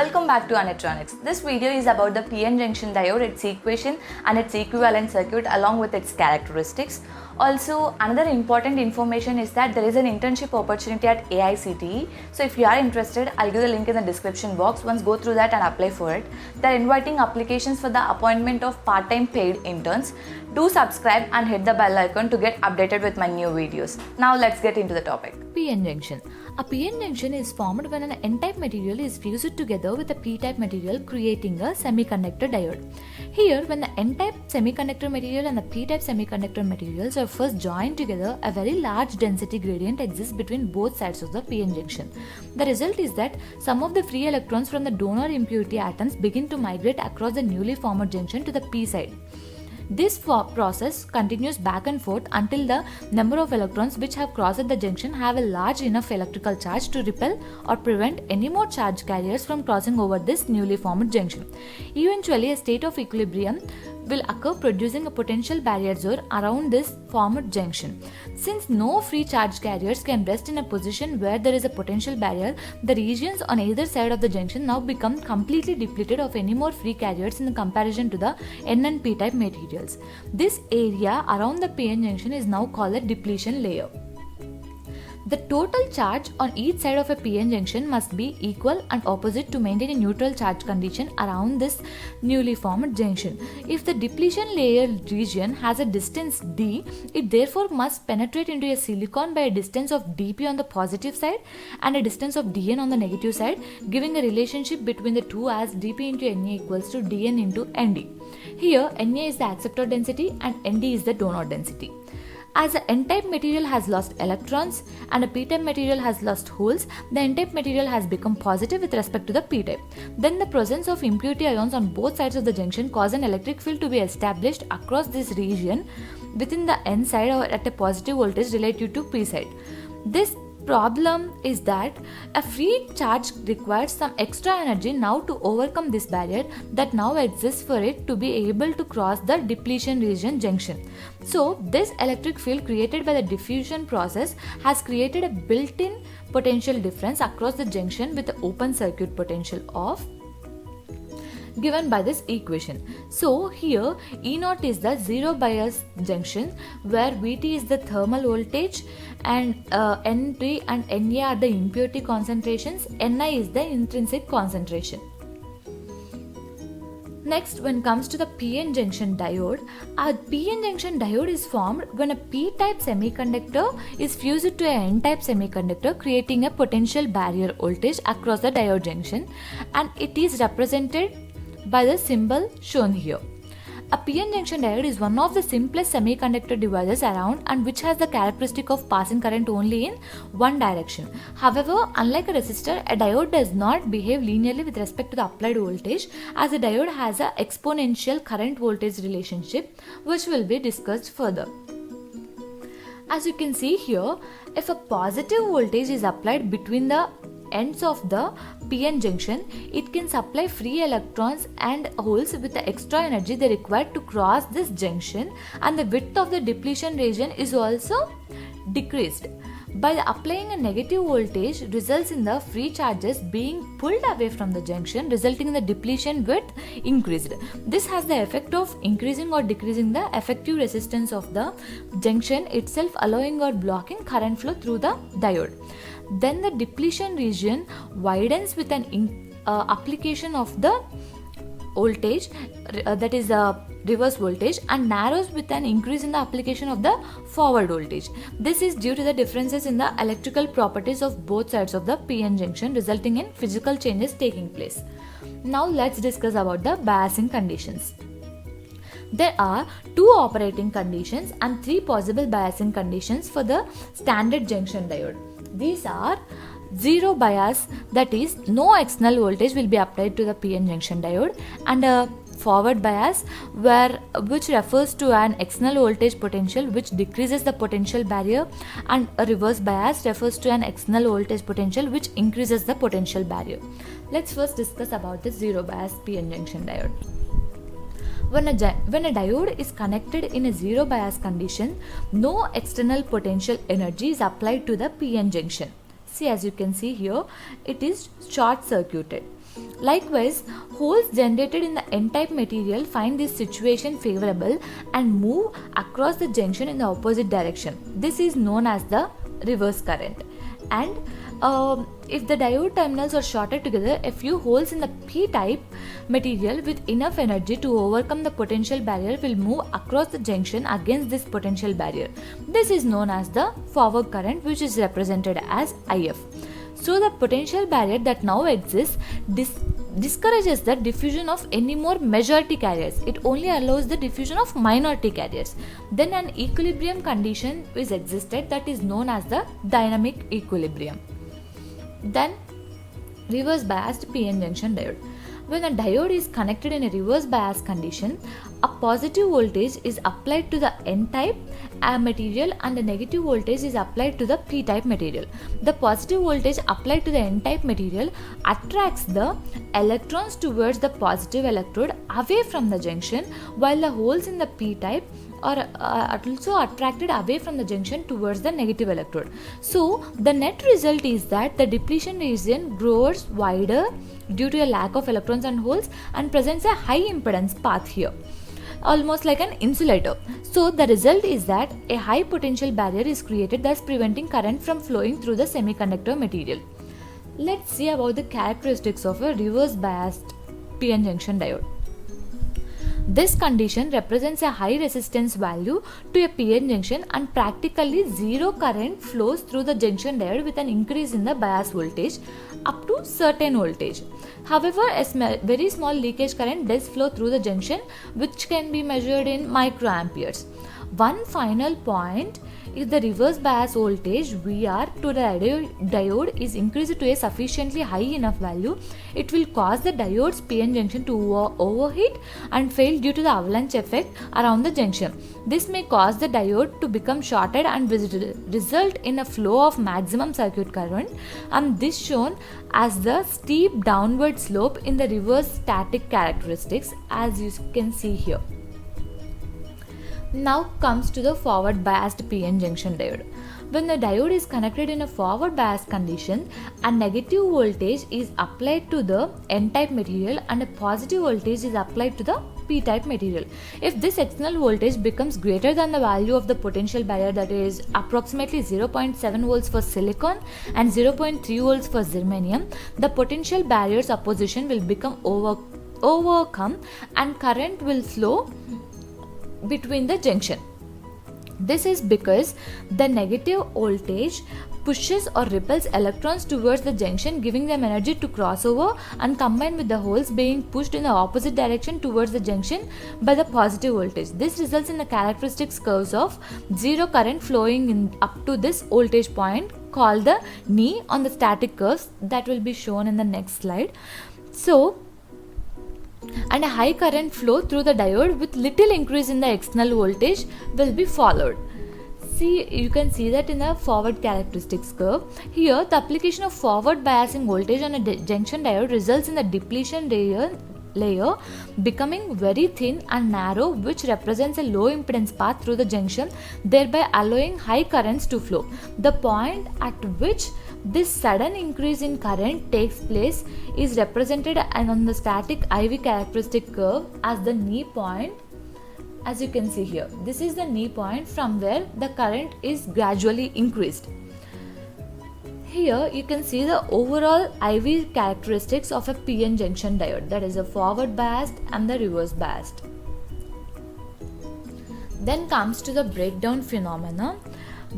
Welcome back to Anetronics. This video is about the PN junction diode, its equation and its equivalent circuit along with its characteristics. Also, another important information is that there is an internship opportunity at AICTE. So if you are interested, I'll give the link in the description box. Once go through that and apply for it. They're inviting applications for the appointment of part-time paid interns. Do subscribe and hit the bell icon to get updated with my new videos. Now let's get into the topic. PN junction. A PN junction is formed when an N-type material is fused together with a P-type material, creating a semiconductor diode. Here, when the N-type semiconductor material and the P-type semiconductor materials are first joined together, a very large density gradient exists between both sides of the PN junction. The result is that some of the free electrons from the donor impurity atoms begin to migrate across the newly formed junction to the P side. This process continues back and forth until the number of electrons which have crossed the junction have a large enough electrical charge to repel or prevent any more charge carriers from crossing over this newly formed junction. Eventually, a state of equilibrium will occur, producing a potential barrier zone around this formed junction. Since no free charge carriers can rest in a position where there is a potential barrier, the regions on either side of the junction now become completely depleted of any more free carriers in comparison to the N and P type materials. This area around the PN junction is now called a depletion layer. The total charge on each side of a PN junction must be equal and opposite to maintain a neutral charge condition around this newly formed junction. If the depletion layer region has a distance d, it therefore must penetrate into a silicon by a distance of dp on the positive side and a distance of dn on the negative side, giving a relationship between the two as dp into Na equals to dn into nd. Here, Na is the acceptor density and nd is the donor density. As the N-type material has lost electrons and a P-type material has lost holes, the N-type material has become positive with respect to the P-type. Then the presence of impurity ions on both sides of the junction cause an electric field to be established across this region within the N side or at a positive voltage relative to P side. This problem is that a free charge requires some extra energy now to overcome this barrier that now exists for it to be able to cross the depletion region junction. So this electric field created by the diffusion process has created a built-in potential difference across the junction with the open circuit potential of given by this equation. So here E0 is the zero bias junction where Vt is the thermal voltage and Nt and Na are the impurity concentrations, Ni is the intrinsic concentration. Next, when it comes to the PN junction diode, a PN junction diode is formed when a P-type semiconductor is fused to an N-type semiconductor, creating a potential barrier voltage across the diode junction, and it is represented by the symbol shown here. A PN junction diode is one of the simplest semiconductor devices around and which has the characteristic of passing current only in one direction. However, unlike a resistor, a diode does not behave linearly with respect to the applied voltage, as a diode has an exponential current voltage relationship, which will be discussed further. As you can see here, if a positive voltage is applied between the ends of the PN junction, it can supply free electrons and holes with the extra energy they require to cross this junction, and the width of the depletion region is also decreased. By applying a negative voltage results in the free charges being pulled away from the junction, resulting in the depletion width increased. This has the effect of increasing or decreasing the effective resistance of the junction itself, allowing or blocking current flow through the diode. Then the depletion region widens with an application of the voltage, that is a reverse voltage, and narrows with an increase in the application of the forward voltage. This is due to the differences in the electrical properties of both sides of the PN junction, resulting in physical changes taking place. Now let's discuss about the biasing conditions. There are two operating conditions and three possible biasing conditions for the standard junction diode. These are zero bias, that is no external voltage will be applied to the PN junction diode, and a forward bias which refers to an external voltage potential which decreases the potential barrier, and a reverse bias refers to an external voltage potential which increases the potential barrier. Let's first discuss about the zero bias PN junction diode. When a diode is connected in a zero bias condition, no external potential energy is applied to the PN junction. See, as you can see here, it is short circuited. Likewise, holes generated in the n-type material find this situation favorable and move across the junction in the opposite direction. This is known as the reverse current. And if the diode terminals are shorted together, a few holes in the p-type material with enough energy to overcome the potential barrier will move across the junction against this potential barrier. This is known as the forward current, which is represented as IF. So the potential barrier that now exists discourages the diffusion of any more majority carriers. It only allows the diffusion of minority carriers. Then an equilibrium condition is existed that is known as the dynamic equilibrium. Then reverse biased PN junction diode. When a diode is connected in a reverse bias condition, a positive voltage is applied to the n-type material and a negative voltage is applied to the p-type material. The positive voltage applied to the n-type material attracts the electrons towards the positive electrode away from the junction, while the holes in the p-type are also attracted away from the junction towards the negative electrode. So the net result is that the depletion region grows wider due to a lack of electrons and holes and presents a high impedance path here, almost like an insulator. So the result is that a high potential barrier is created, thus preventing current from flowing through the semiconductor material. Let's see about the characteristics of a reverse biased PN junction diode. This condition represents a high resistance value to a PN junction and practically zero current flows through the junction diode with an increase in the bias voltage up to certain voltage. However, a very small leakage current does flow through the junction, which can be measured in microamperes. One final point: if the reverse bias voltage VR to the diode is increased to a sufficiently high enough value, it will cause the diode's PN junction to overheat and fail due to the avalanche effect around the junction. This may cause the diode to become shorted and result in a flow of maximum circuit current, and this shown as the steep downward slope in the reverse static characteristics, as you can see here. Now comes to the forward biased PN junction diode. When the diode is connected in a forward bias condition, a negative voltage is applied to the n-type material and a positive voltage is applied to the p-type material. If this external voltage becomes greater than the value of the potential barrier, that is approximately 0.7 volts for silicon and 0.3 volts for zirconium, the potential barrier's opposition will become overcome and current will flow between the junction. This is because the negative voltage pushes or repels electrons towards the junction, giving them energy to cross over and combine with the holes being pushed in the opposite direction towards the junction by the positive voltage. This results in the characteristics curves of zero current flowing in up to this voltage point called the knee on the static curves that will be shown in the next slide. And a high current flow through the diode with little increase in the external voltage will be followed. See, you can see that in the forward characteristics curve. Here, the application of forward biasing voltage on a junction diode results in the depletion layer becoming very thin and narrow, which represents a low impedance path through the junction, thereby allowing high currents to flow. The point at which this sudden increase in current takes place is represented on the static IV characteristic curve as the knee point, as you can see here. This is the knee point from where the current is gradually increased. Here you can see the overall IV characteristics of a PN junction diode, that is a forward biased and the reverse biased. Then comes to the breakdown phenomena.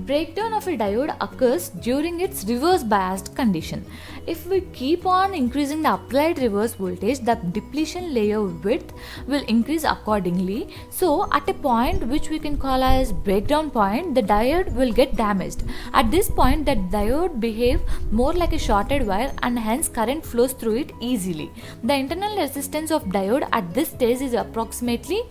Breakdown of a diode occurs during its reverse biased condition. If we keep on increasing the applied reverse voltage, the depletion layer width will increase accordingly. So at a point which we can call as breakdown point, the diode will get damaged. At this point, the diode behaves more like a shorted wire and hence current flows through it easily. The internal resistance of diode at this stage is approximately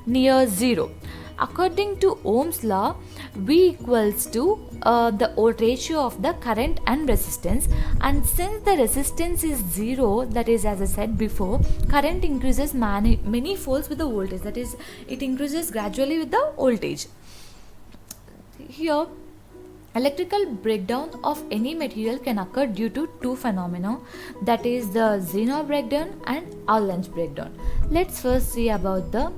near zero. According to Ohm's law, V equals to the ratio of the current and resistance, and since the resistance is zero, that is, as I said before, current increases many folds with the voltage, that is, it increases gradually with the voltage. Here Electrical breakdown of any material can occur due to two phenomena, that is the Zener breakdown and avalanche breakdown. Let's first see about the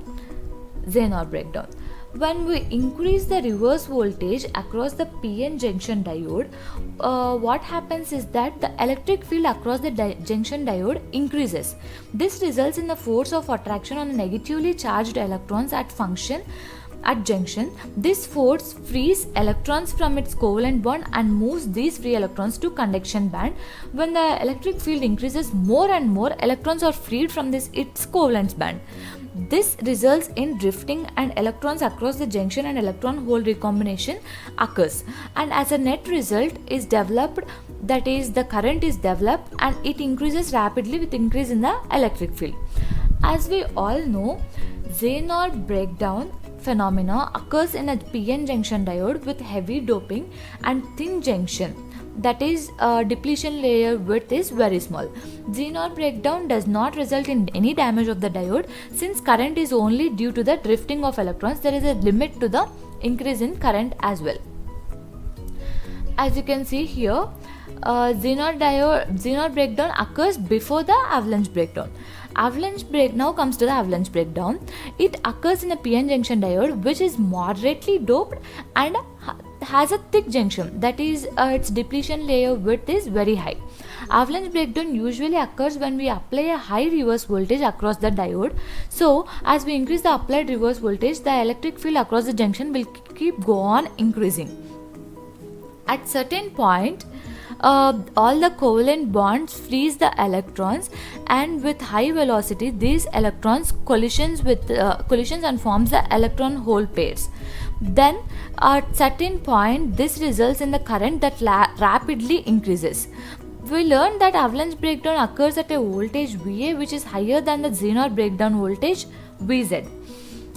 Zener breakdown. When we increase the reverse voltage across the PN junction diode, what happens is that the electric field across the junction diode increases. This results in the force of attraction on the negatively charged electrons at junction. This force frees electrons from its covalent bond and moves these free electrons to conduction band. When the electric field increases, more and more electrons are freed from its covalent band. This results in drifting and electrons across the junction and electron hole recombination occurs, and as a net result is developed, that is the current is developed and it increases rapidly with increase in the electric field. As we all know, Zener breakdown phenomena occurs in a PN junction diode with heavy doping and thin junction, that is depletion layer width is very small. Zener breakdown does not result in any damage of the diode since current is only due to the drifting of electrons. There is a limit to the increase in current as well. As you can see here, Zener breakdown occurs before the avalanche breakdown. Now comes to the avalanche breakdown. It occurs in a PN junction diode which is moderately doped and has a thick junction, that is its depletion layer width is very high. Avalanche breakdown usually occurs when we apply a high reverse voltage across the diode. So as we increase the applied reverse voltage, the electric field across the junction will go on increasing. At certain point, all the covalent bonds freeze the electrons, and with high velocity these electrons collisions and forms the electron hole pairs. Then at certain point this results in the current that rapidly increases. We learned that avalanche breakdown occurs at a voltage VA which is higher than the Zener breakdown voltage VZ.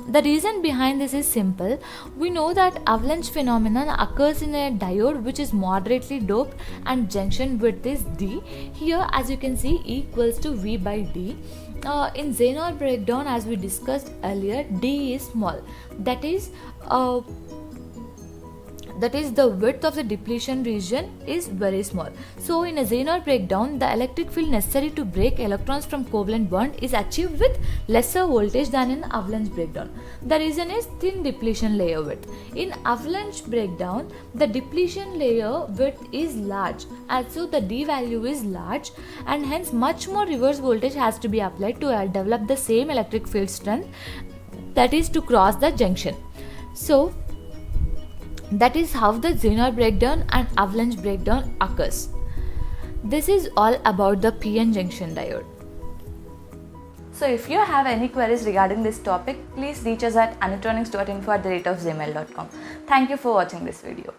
The reason behind this is simple. We know that avalanche phenomenon occurs in a diode which is moderately doped and junction width is D. Here as you can see equals to V by D. In Zener breakdown, as we discussed earlier, D is small. That is the width of the depletion region is very small. So in a Zener breakdown, the electric field necessary to break electrons from covalent bond is achieved with lesser voltage than in avalanche breakdown. The reason is thin depletion layer width. In avalanche breakdown, the depletion layer width is large, and so the D value is large, and hence much more reverse voltage has to be applied to develop the same electric field strength, that is to cross the junction. So that is how the Zener breakdown and avalanche breakdown occurs. This is all about the PN junction diode. So if you have any queries regarding this topic, please reach us at anitronics.info@gmail.com. Thank you for watching this video.